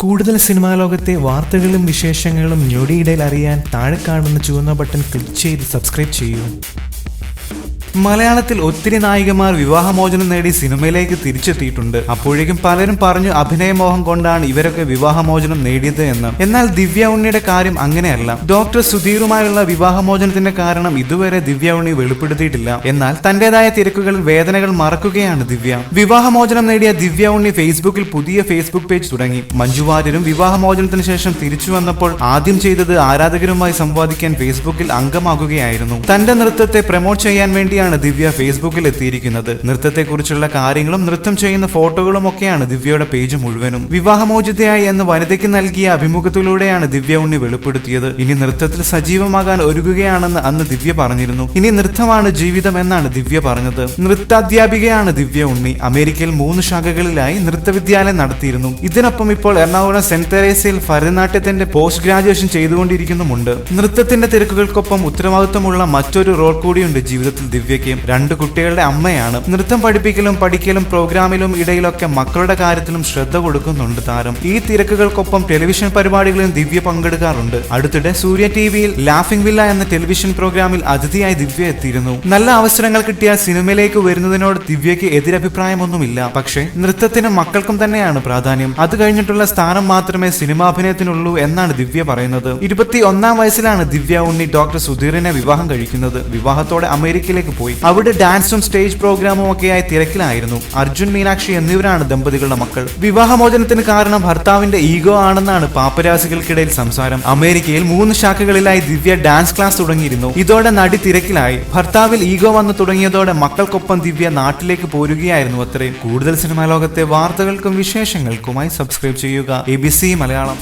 കൂടുതൽ സിനിമാ ലോകത്തെ വാർത്തകളും വിശേഷങ്ങളും ഞൊടിയിടയിൽ അറിയാൻ താഴെ കാണുന്ന ചുവന്ന ബട്ടൺ ക്ലിക്ക് ചെയ്ത് സബ്സ്ക്രൈബ് ചെയ്യൂ. മലയാളത്തിൽ ഒത്തിരി നായികമാർ വിവാഹമോചനം നേടി സിനിമയിലേക്ക് തിരിച്ചെത്തിയിട്ടുണ്ട്. അപ്പോഴേക്കും പലരും പറഞ്ഞു അഭിനയമോഹം കൊണ്ടാണ് ഇവരൊക്കെ വിവാഹമോചനം നേടിയത് എന്ന്. എന്നാൽ ദിവ്യ ഉണ്ണിയുടെ കാര്യം അങ്ങനെയല്ല. ഡോക്ടർ സുധീറുമായുള്ള വിവാഹമോചനത്തിന്റെ കാരണം ഇതുവരെ ദിവ്യ ഉണ്ണി വെളിപ്പെടുത്തിയിട്ടില്ല. എന്നാൽ തന്റേതായ തിരക്കുകളിൽ വേദനകൾ മറക്കുകയാണ് ദിവ്യ. വിവാഹമോചനം നേടിയ ദിവ്യ ഉണ്ണി ഫേസ്ബുക്കിൽ പുതിയ ഫേസ്ബുക്ക് പേജ് തുടങ്ങി. മഞ്ജു വാര്യരും വിവാഹമോചനത്തിന് ശേഷം തിരിച്ചു വന്നപ്പോൾ ആദ്യം ചെയ്തത് ആരാധകരുമായി സംവാദിക്കാൻ ഫേസ്ബുക്കിൽ അംഗമാകുകയായിരുന്നു. തന്റെ നൃത്തത്തെ പ്രൊമോട്ട് ചെയ്യാൻ വേണ്ടിയാണ് ദിവ്യ ഫേസ്ബുക്കിൽ എത്തിയിരിക്കുന്നത്. നൃത്തത്തെക്കുറിച്ചുള്ള കാര്യങ്ങളും നൃത്തം ചെയ്യുന്ന ഫോട്ടോകളും ഒക്കെയാണ് ദിവ്യയുടെ പേജ് മുഴുവനും. വിവാഹമോചിതയായി എന്ന് വനിതയ്ക്ക് നൽകിയ അഭിമുഖത്തിലൂടെയാണ് ദിവ്യ ഉണ്ണി വെളിപ്പെടുത്തിയത്. ഇനി നൃത്തത്തിൽ സജീവമാകാൻ ഒരുങ്ങുകയാണെന്ന് അന്ന് ദിവ്യ പറഞ്ഞിരുന്നു. ഇനി നൃത്തമാണ് ജീവിതം എന്നാണ് ദിവ്യ പറഞ്ഞത്. നൃത്താധ്യാപികയാണ് ദിവ്യ ഉണ്ണി. അമേരിക്കയിൽ 3 ശാഖകളിലായി നൃത്തവിദ്യാലയം നടത്തിയിരുന്നു. ഇതിനൊപ്പം ഇപ്പോൾ എറണാകുളം സെന്റ് തെരേസയിൽ ഭരതനാട്യത്തിന്റെ പോസ്റ്റ് ഗ്രാജുവേഷൻ ചെയ്തുകൊണ്ടിരിക്കുന്നുമുണ്ട്. നൃത്തത്തിന്റെ തിരക്കുകൾക്കൊപ്പം ഉത്തരവാദിത്വമുള്ള മറ്റൊരു റോൾ കൂടിയുണ്ട് ജീവിതത്തിൽ ദിവ്യയ്ക്ക്. 2 കുട്ടികളുടെ അമ്മയാണ്. നൃത്തം പഠിപ്പിക്കലും പഠിക്കലും പ്രോഗ്രാമിലും ഇടയിലൊക്കെ മക്കളുടെ കാര്യത്തിലും ശ്രദ്ധ കൊടുക്കുന്നുണ്ട് താരം. ഈ തിരക്കുകൾക്കൊപ്പം ടെലിവിഷൻ പരിപാടികളിലും ദിവ്യ പങ്കെടുക്കാറുണ്ട്. അടുത്തിടെ സൂര്യ ടിവിയിൽ ലാഫിംഗ് വില്ല എന്ന ടെലിവിഷൻ പ്രോഗ്രാമിൽ അതിഥിയായി ദിവ്യ എത്തിയിരുന്നു. നല്ല അവസരങ്ങൾ കിട്ടിയാൽ സിനിമയിലേക്ക് വരുന്നതിനോട് ദിവ്യയ്ക്ക് എതിരഭിപ്രായമൊന്നുമില്ല. പക്ഷേ നൃത്തത്തിനും മക്കൾക്കും തന്നെയാണ് പ്രാധാന്യം. അത് കഴിഞ്ഞിട്ടുള്ള സ്ഥാനം മാത്രമേ സിനിമാഭിനയത്തിനുള്ളൂ എന്നാണ് ദിവ്യ പറയുന്നത്. 21 വയസ്സിലാണ് ദിവ്യ ഉണ്ണി ഡോക്ടർ സുധീറിനെ വിവാഹം കഴിക്കുന്നത്. വിവാഹത്തോടെ അമേരിക്കയിലേക്ക് പോയി. അവിടെ ഡാൻസും സ്റ്റേജ് പ്രോഗ്രാമും ഒക്കെയായി തിരക്കിലായിരുന്നു. അർജുൻ, മീനാക്ഷി എന്നിവരാണ് ദമ്പതികളുടെ മക്കൾ. വിവാഹമോചനത്തിന് കാരണം ഭർത്താവിന്റെ ഈഗോ ആണെന്നാണ് പാപ്പരാസികൾക്കിടയിൽ സംസാരം. അമേരിക്കയിൽ 3 ശാഖകളിലായി ദിവ്യ ഡാൻസ് ക്ലാസ് തുടങ്ങിയിരുന്നു. ഇതോടെ നടി തിരക്കിലായി. ഭർത്താവിൽ ഈഗോ വന്നു തുടങ്ങിയതോടെ മക്കൾക്കൊപ്പം ദിവ്യ നാട്ടിലേക്ക് പോരുകയായിരുന്നു അത്രയും. കൂടുതൽ സിനിമാ ലോകത്തെ വാർത്തകൾക്കും വിശേഷങ്ങൾക്കുമായി സബ്സ്ക്രൈബ് ചെയ്യുക ABC മലയാളം.